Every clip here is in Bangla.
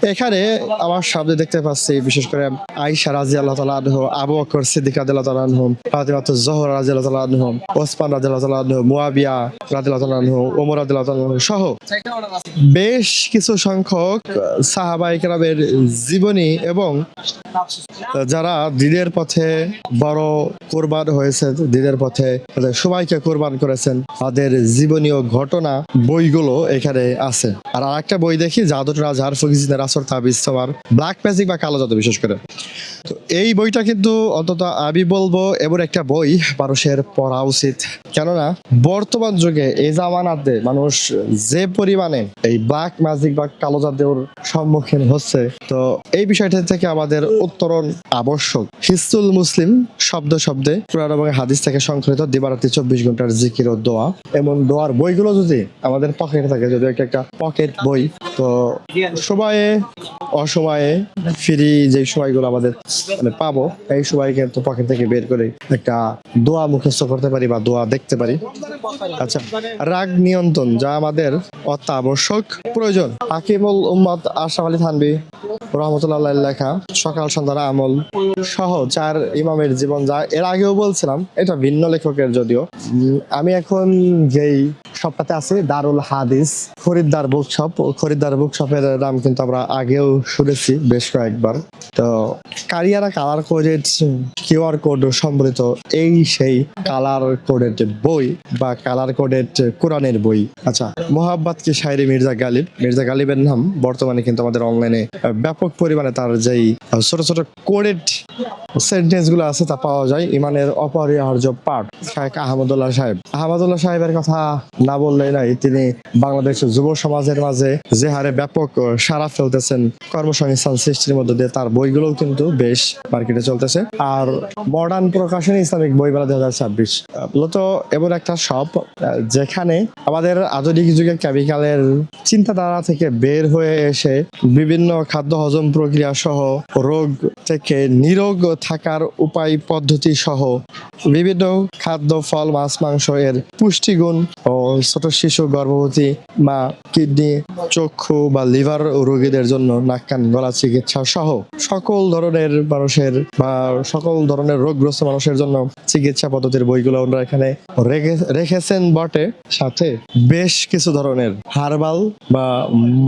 এখানে আমার সামনে দেখতে পাচ্ছি বিশেষ করে আয়েশা রাদিয়াল্লাহু তাআলা আনহু, আবু বকর সিদ্দিক রাদিয়াল্লাহু তাআলা আনহু, ফাতিমাতুজ জোহরা রাদিয়াল্লাহু তাআলা আনহু, ওসমান রাদিয়াল্লাহু তাআলা আনহু, মুয়াবিয়া রাদিয়াল্লাহু তাআলা আনহু, ওমর রাদিয়াল্লাহু তাআলা আনহু সহ বেশ কিছু সংখ্যক সাহাবায়ে কেরামের জীবনী এবং যারা দ্বীনের পথে বড় কোরবান হয়েছে, দ্বীনের পথে তাদের সবাইকে কোরবান করেছেন, তাদের জীবনীয় ঘটনা বইগুলো এখানে আছে। আর আরেকটা বই দেখি জাদুর রাজহার ফকিজিনের আসর তাবিজ সবার ব্ল্যাক ম্যাজিক বা কালো জাদু বিশেষ করে। তো এই বইটা কিন্তু অন্তত আমি বলবো এমন একটা বই মানুষের পড়া উচিত, কেননা বর্তমান যুগে এই জামানাতে মানুষ যে পরিমাণে এই ব্ল্যাক ম্যাজিক বা কালো জাদুর সম্মুখীন হচ্ছে, তো এই বিষয়টা থেকে আমাদের উত্তরণ আবশ্যক। হিসনুল মুসলিম শব্দ শব্দে কুরআন এবং হাদিস থেকে সংকলিত দিবারাত্রি 24 ঘন্টার জিকির ও দোয়া, এমন দোয়ার বইগুলো যদি আমাদের পকেটে থাকে, যদি একটা পকেট বই, তো সময়ে অসময়ে ফ্রি যে সময়গুলো আমাদের মানে পাবো, এই সময় কিন্তু পকেট থেকে বের করে একটা দোয়া মুখস্থ করতে পারি বা দোয়া দেখতে পারি। আচ্ছা, রাগ নিয়ন্ত্রণ যা আমাদের অত্যাবশ্যক প্রয়োজন। হাকিমুল উম্মত আশরাফ আলী থানভী রহমতুল্লাহ লেখা সকাল সন্ধ্যার আমল সহ 4 ইমামের জীবন, যা এর আগেও বলছিলাম, এটা ভিন্ন লেখকের যদিও। আমি এখন যেই শপটাতে আছি দারুল হাদিস খরিদ্দার বুকশপ, খরিদ্দার বুকশপের নাম কিন্তু আমরা আগেও শুনেছি বেশ কয়েকবার। তো কারিয়ারা কালার কোডেড কিউআর কোড সম্বলিত এই সেই কালার কোডেড বই বা কালার কোডেড কোরআনের বই। আচ্ছা, মোহাব্বত কি শায়রি মির্জা গালিব, মির্জা গালিবের নাম বর্তমানে কিন্তু আমাদের অনলাইনে ব্যাপক পরিমাণে তার যেই ছোট ছোট কোডেড সেন্টেন্স গুলো আছে তা পাওয়া যায়। ইমানের অপরিহার্য পাঠ শায়েখ আহমদুল্লাহ সাহেব, আহমদুল্লাহ সাহেবের কথা না বললেই নাই। তিনি বাংলাদেশের যুব সমাজের মাঝে যে হারে ব্যাপক সাড়া ফেলতেছেন কর্মসংস্থান সৃষ্টির মধ্যে দিয়ে, তার বইগুলোও কিন্তু বেশ মার্কেটে চলতেছে। আর মডার্ন প্রকাশনী ইসলামিক বইমেলা 2026 মূলত এমন একটা শপ যেখানে আমাদের আধুনিক যুগে কেমিক্যালের চিন্তাধারা থেকে বের হয়ে এসে বিভিন্ন খাদ্য হজম প্রক্রিয়া সহ রোগ থেকে নিরোগ থাকার উপায় পদ্ধতি সহ বিভিন্ন খাদ্য, ফল, মাছ, মাংস এর পুষ্টিগুণ ও ছোট শিশু, গর্ভবতী মা, কিডনি, চক্ষু বা লিভার রোগীদের জন্য নাক কান গলা চিকিৎসা সহ সকল ধরনের মানুষের বা সকল ধরনের রোগগ্রস্ত মানুষের জন্য চিকিৎসা পদ্ধতির বইগুলো আমরা এখানে রেখেছেন বটে, সাথে বেশ কিছু ধরনের হার্বাল বা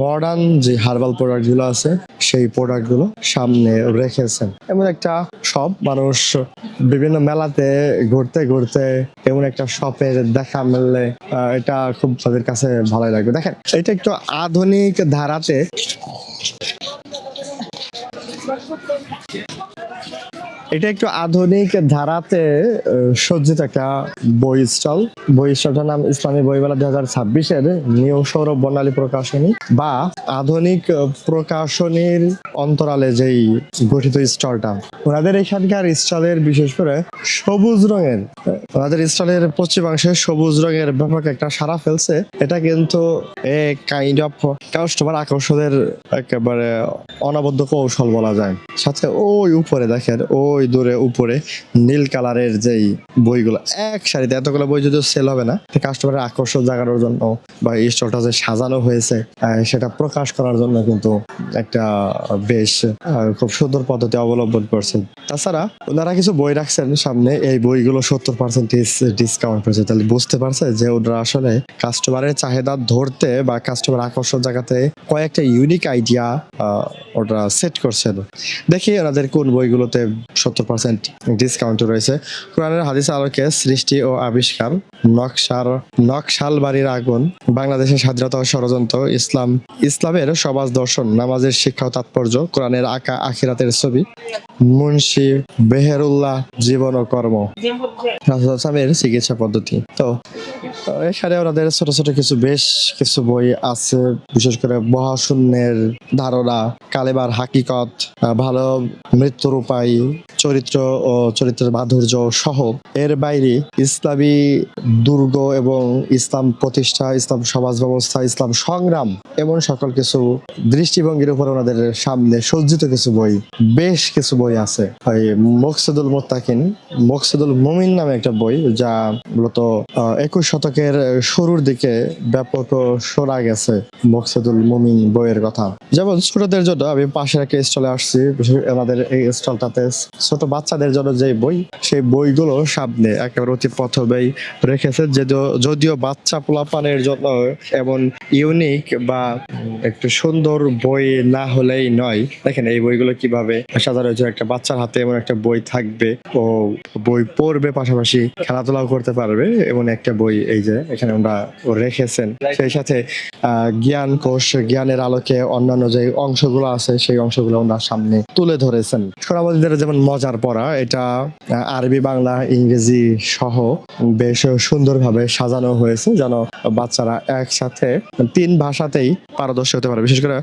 মডার্ন যে হার্বাল প্রোডাক্ট গুলো আছে সেই প্রোডাক্ট গুলো সামনে রেখেছেন। এমন একটা শপ, মানুষ বিভিন্ন মেলাতে ঘুরতে ঘুরতে এমন একটা শপের দেখা মিললে এটা খুব তাদের কাছে ভালোই লাগবে। দেখেন, এটা একটু আধুনিক ধারাতে সজ্জিত একটা বই স্টল। বই স্টলটার নাম ইসলামী বইমেলা 2026 নিউ সৌরভ বর্ণালী প্রকাশনী বা আধুনিক প্রকাশনীর অন্তরালে যেই গঠিত স্টলটা। ওনাদের এখানকার স্টলের বিশেষ করে সবুজ রঙের, ওনাদের স্টলের পশ্চিমাংশে সবুজ রঙের ব্যাপক একটা সাড়া ফেলছে। এটা কিন্তু কাইন্ড অফ কাস্টমার আকর্ষণের একেবারে অনবদ্য কৌশল বলা যায়। সাথে ওই উপরে দেখেন, ওই দূরে উপরে নীল কালারের যেই বইগুলো এক সারিতে, এতগুলো বই যদিও সেল হবে না, কাস্টমারের আকর্ষণ জাগানোর জন্য বা এই স্টলটা যে সাজানো হয়েছে সেটা প্রকাশ করার জন্য কিন্তু একটা বেশ খুব সুন্দর পদ্ধতি অবলম্বন করছেন। তাছাড়া ওনারা কিছু বই রাখছেন সামনে, এই বইগুলো 70% ডিসকাউন্ট হয়েছে। তাহলে বুঝতে পারছে যে ওনারা আসলে কাস্টমারের চাহিদা ধরতে বা কাস্টমার আকর্ষণ জায়গাতে কয়েকটা ইউনিক আইডিয়া ওরা সেট করছেন। দেখি ওনাদের কোন বইগুলোতে 70% ডিসকাউন্ট রয়েছে। কোরআনের হাদিস আলোকে সৃষ্টি ও আবিষ্কার, নকশাল বাড়ির আগুন, বাংলাদেশের স্বাধীনতা ও ষড়যন্ত্র, ইসলামের সমাজ দর্শন, নামাজের শিক্ষা ও তাৎপর্য, কোরআনের আঁকা আখিরাতের ছবি, মুন্সি বেহেরুল্লাহ জীবন ও কর্ম, রাসূলের চিকিৎসা পদ্ধতি। তো এখানে ওনাদের ছোট ছোট বেশ কিছু বই আছে, বিশেষ করে মহাশূন্যের ধারণা, কালেমার হাকিকত, ভালো মৃত্যুর উপায়, চরিত্র ও চরিত্রের মাধুর্য সহ এর বাইরে ইসলামী দুর্গ এবং ইসলাম প্রতিষ্ঠা, ইসলাম সমাজ ব্যবস্থা, ইসলাম সংগ্রাম এমন সকল কিছু দৃষ্টিভঙ্গির উপর ওনাদের সামনে সজ্জিত কিছু বই, বেশ কিছু বই আছে। ওই মকসুদুল মুত্তাকিন, মকসুদুল মুমিন নামে একটা বই, যা মূলত 21 শতকের শুরুর দিকে ব্যাপক শোনা গেছে মকসুদুল মুমিন বইয়ের কথা। যেমন ছোটদের জন্য আমি পাশের একটা স্টলে আসছি, আমাদের এই স্টলটাতে ছোট বাচ্চাদের জন্য যে বই, সেই বইগুলো সামনে একেবারে অতি প্রথমেই রেখেছে। যদিও বাচ্চা পোলাপানের জন্য এমন ইউনিক বা একটু সুন্দর বই না হলেই নয়। দেখেন এই বইগুলো কিভাবে সাজানো হয়েছে, একটা বাচ্চার হাতে এমন একটা বই থাকবে, ও বই পড়বে, পাশাপাশি খেলাধুলাও করতে পারবে, এমন একটা বই এই যে এখানে আমরা রেখেছেন। সেই সাথে জ্ঞান কোষ, জ্ঞানের আলোকে অন্যান্য যে অংশগুলো আছে সেই অংশগুলো ওনার সামনে তুলে ধরেছেন। সোনামণিদের যেমন মজার পড়া, এটা আরবি, বাংলা, ইংরেজি সহ বেশ সুন্দরভাবে সাজানো হয়েছে, যেন বাচ্চারা একসাথে 3 ভাষাতেই পারদর্শী হতে পারে। বিশেষ করে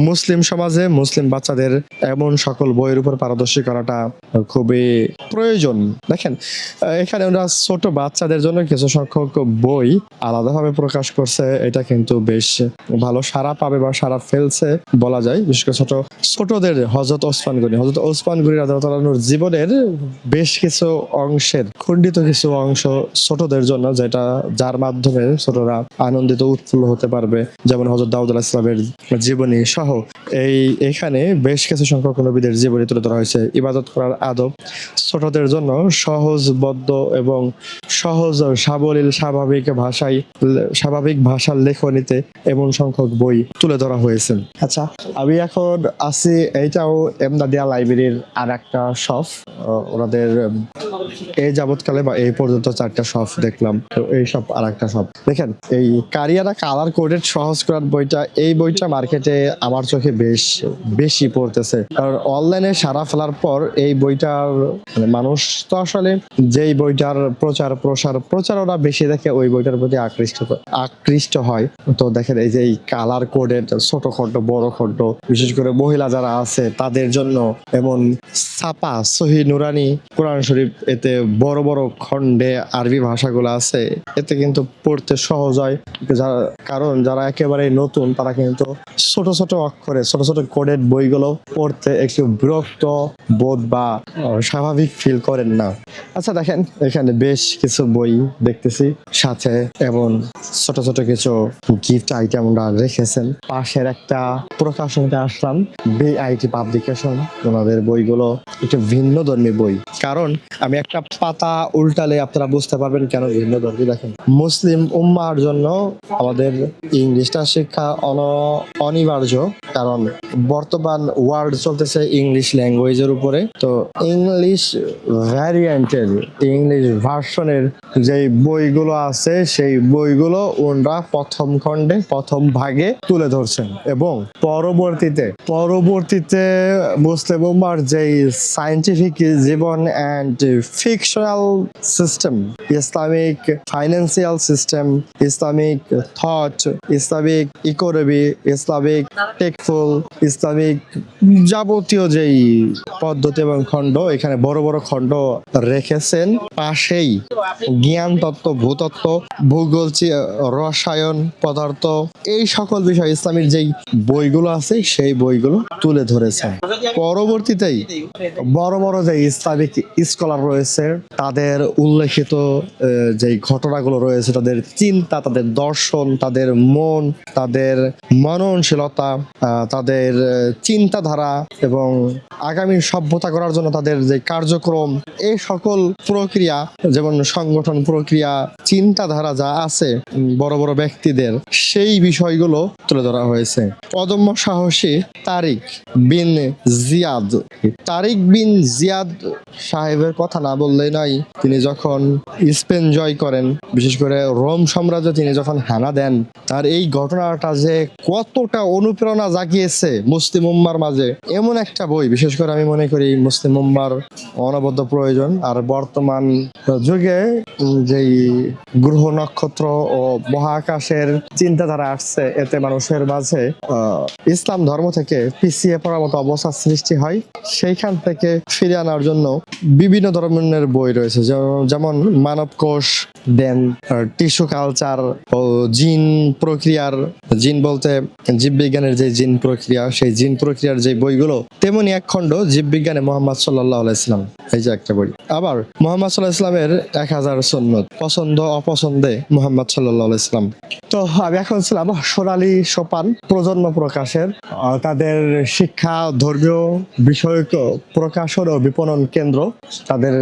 মুসলিম সমাজে মুসলিম বাচ্চাদের এমন সকল বইয়ের উপর পারদর্শী করাটা খুবই প্রয়োজন। দেখেন এখানে ওরা ছোট বাচ্চাদের জন্য কিছু সংখ্যক বই আলাদাভাবে প্রকাশ করছে, এটা কিন্তু বেশ ভালো সাড়া পাবে বা সাড়া ফেলছে বলা যায়। বিশেষ করে ছোটদের হযরত ওসমান গনি রাদিয়াল্লাহু আনহুর জীবনের বেশ কিছু অংশের খণ্ডিত কিছু অংশ ছোটদের জন্য, যার মাধ্যমে ছোটরা আনন্দিত উৎফুল্ল হতে পারবে। যেমন হযরত দাউদ আলাইহিস সালামের জীবনী সহ এখানে বেশ কিছু সংখ্যক নবীদের জীবনী তুলে ধরা হয়েছে। ইবাদত করার আদব ছোটদের জন্য সহজবদ্ধ এবং সহজ সাবলীল স্বাভাবিক ভাষার লেখনীতে এমন সংখ্যক বই তুলে ধরা হয়েছে। আচ্ছা, আমি এখন আছি, এইটাও এমদাদিয়া লাইব্রেরির আর একটা শপ। ওনাদের এই যাবৎকালে বা এই পর্যন্ত 4টা শপ দেখলাম, তো এই সব আর একটা শপ। দেখেন এই কারিয়ারা কালার কোডেড সহজ করার বইটা, এই বইটা মার্কেটে আমার চোখে বেশি পড়তেছে, কারণ অনলাইনে সারা ফেলার পর এই বইটার মানুষ তো আসলে যেই বইটার প্রচারণা বেশি দেখে ওই বইটার প্রতি আকৃষ্ট হয়। তো দেখেন এই যে এই কালার কোডেড ছোট খণ্ড, বড় খণ্ড, বিশেষ করে মহিলা যারা আছে তাদের জন্য এমন ছাপা সহি নুরানি কোরআন শরীফ, এতে বড় বড় খণ্ডে আরবি ভাষাগুলো আছে, এতে কিন্তু পড়তে সহজ হয়। কারণ যারা একেবারে নতুন তারা কিন্তু ছোট ছোট অক্ষরে ছোট ছোট কোডেড বইগুলো পড়তে একটু বিরক্ত বোধ বা স্বাভাবিক ফিল করেন না। আচ্ছা দেখেন এখানে বেশ কিছু বই দেখতেছি, সাথে এবং ছোট ছোট কিছু গিফট আইটেম রেখেছেন। পাশের একটা প্রকাশনীতে আসলাম, বিআইটি পাবলিকেশন, ওনাদের বইগুলো একটু ভিন্ন ধর্মী বই। কারণ আমি একটা পাতা উল্টালে আপনারা বুঝতে পারবেন কেন ভিন্ন ধর্মী। দেখেন মুসলিম উম্মার জন্য আমাদের ইংলিশটা শিক্ষা অনিবার্য, কারণ বর্তমান ওয়ার্ল্ড চলতেছে ইংলিশ ল্যাঙ্গুয়েজের উপরে। তো ইংলিশ ভ্যারিয়েন্টের, ইংলিশ ভার্সনের যে বইগুলো আছে সেই বইগুলো ওনারা প্রথম খণ্ডে প্রথম ভাগে তুলে ধরছেন, এবং পরবর্তীতে মুসলিম উম্মার যে সায়েন্টিফিক জীবন and fictional system, Islamic financial system, Islamic thought, Islamic economy, Islamic টেকফুল, ইসলামিক যাবতীয় যেই পদ্ধতি এবং খণ্ড, এখানে বড় বড় খণ্ড রেখেছেন। পাশেই জ্ঞান তত্ত্ব, ভূতত্ত্ব, ভূগোল, রসায়ন, পদার্থ, এই সকল বিষয় ইসলামের যেই বইগুলো আছে সেই বইগুলো তুলে ধরেছেন। পরবর্তীতেই বড় বড় যে ইসলামিক স্কলার রয়েছে তাদের উল্লেখিত যেই ঘটনাগুলো রয়েছে, তাদের চিন্তা, তাদের দর্শন, তাদের মন, তাদের মননশীলতা, তাদের চিন্তাধারা এবং আগামী সভ্যতা করার জন্য তাদের যে কার্যক্রম, এই সকল প্রক্রিয়া, যেমন সংগঠন প্রক্রিয়া, চিন্তাধারা যা আছে বড় বড় ব্যক্তিদের, সেই বিষয়গুলো তুলে ধরা হয়েছে। অদম্য সাহসী তারিক বিন জিয়াদ সাহেবের কথা না বললেই নয়। তিনি যখন স্পেন জয় করেন, বিশেষ করে রোম সাম্রাজ্য তিনি যখন হানা দেন, তার এই ঘটনাটা যে কতটা অনুপ্রেরণা জাগিয়েছে মুসলিম উম্মার মাঝে, এমন একটা বই বিশেষ করে আমি মনে করি মুসলিম উম্মার অনবদ্য প্রয়োজন। আর বর্তমান যুগে যেই গ্রহ নক্ষত্র ও মহাকাশের চিন্তাধারা আসছে, এতে মানুষের মাঝে ইসলাম ধর্ম থেকে পিছিয়ে পড়ার মতো অবস্থা সৃষ্টি হয়। সেইখান থেকে ফিরে আনার জন্য বিভিন্ন ধরনের বই রয়েছে, যেমন মানব কোষ, দেন টিস্যু কালচার ও জিন প্রক্রিয়ার, জিন বলতে জীববিজ্ঞানের যে জিন প্রক্রিয়া, সেই জিন প্রক্রিয়ার যে বইগুলো, তেমনি এক খণ্ড জীববিজ্ঞানে মোহাম্মদ সাল্লাল্লাহু আলাইহি সাল্লাম, এই যে একটা বই। আবার মোহাম্মদ সাল্লাল্লাহু আলাইহি সাল্লামের 1000 সুন্নত, পছন্দ অপছন্দে মোহাম্মদ সাল্লাল্লাহু আলাইহি সাল্লাম। তো আমি এখন ছিলাম সোনালী সোপান প্রজন্ম প্রকাশের তাদের শিক্ষা ধর্মীয় বিষয়ক প্রকাশন ও বিপণন কেন্দ্র। তাদের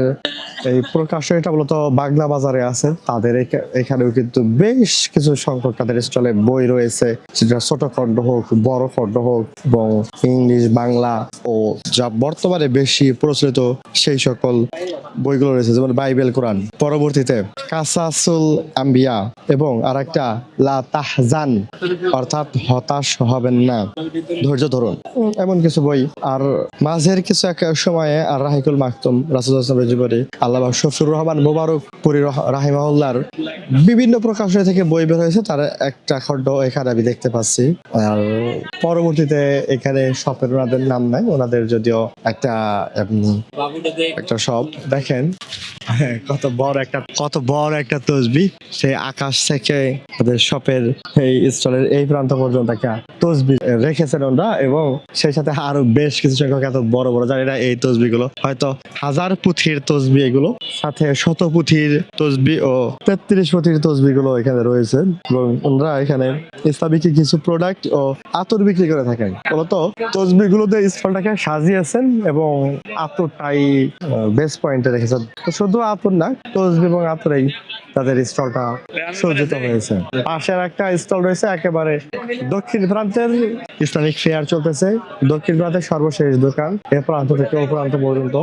এই প্রকাশনীটা মূলত বাংলা বাজারে আছে। তাদের এখানেও কিন্তু বেশ কিছু সংখ্যক তাদের স্টলে বই রয়েছে, সেটা ছোট খণ্ড হোক, বড় খণ্ড হোক, এবং ইংলিশ, বাংলা ও যা বর্তমানে বেশি প্রচলিত সেই সকল বইগুলো রয়েছে, যেমন বাইবেল, কোরআন, পরবর্তীতে কাসাসুল আম্বিয়া, এবং আরেকটা লা তাহজান, অর্থাৎ হতাশ হবেন না, ধৈর্য ধরুন, এমন কিছু বই। আর মাঝের কিছু এক সময়ে আর রাহিকুল মাকতুম, রাসূলুল্লাহ সাল্লাল্লাহু আলাইহি ওয়াসাল্লামের জীবনী, আল্লামা শফিউর রহমান মোবারক পুরী রাহিমাহুল্লাহর বিভিন্ন প্রকাশনী থেকে বই বের হয়েছে, তার একটা খণ্ড এখানে আমি দেখতে পাচ্ছি। আর পরবর্তীতে এখানে শপের ওনাদের নাম নাই, ওনাদের যদিও একটা শপ দেখেন, কত বড় একটা তসবি, সেই আকাশ থেকে তাদের শপের এই স্টলের এই প্রান্ত পর্যন্ত একটা তসবি রেখেছেন ওরা, এবং সেই সাথে আরো বেশ কিছু সংখ্যক এত বড় বড়, জানি না এই তসবি গুলো হয়তো 1000 পুঁথির তসবি, এগুলো সাথে 100 পুঁথির তসবি ও 33 পুঁথির তসবি গুলো এখানে রয়েছে। এবং ওনারা এখানে ইসলামিক কিছু প্রোডাক্ট ও আতর বিক্রি করে থাকেন। মূলত তসবি গুলোতে স্টলটাকে সাজিয়েছেন এবং আতরটাই বেস্ট পয়েন্টে রেখেছেন। তো শুধু আতর না, তসবি এবং আতরেই তাদের স্টলটা সজ্জিত হয়েছে। পাশের একটা স্টল রয়েছে একেবারে দক্ষিণ প্রান্তের, ইসলামিক ফেয়ার চলতেছে, দক্ষিণ প্রান্তের সর্বশেষ দোকান, এ প্রান্ত থেকে ও প্রান্ত পর্যন্ত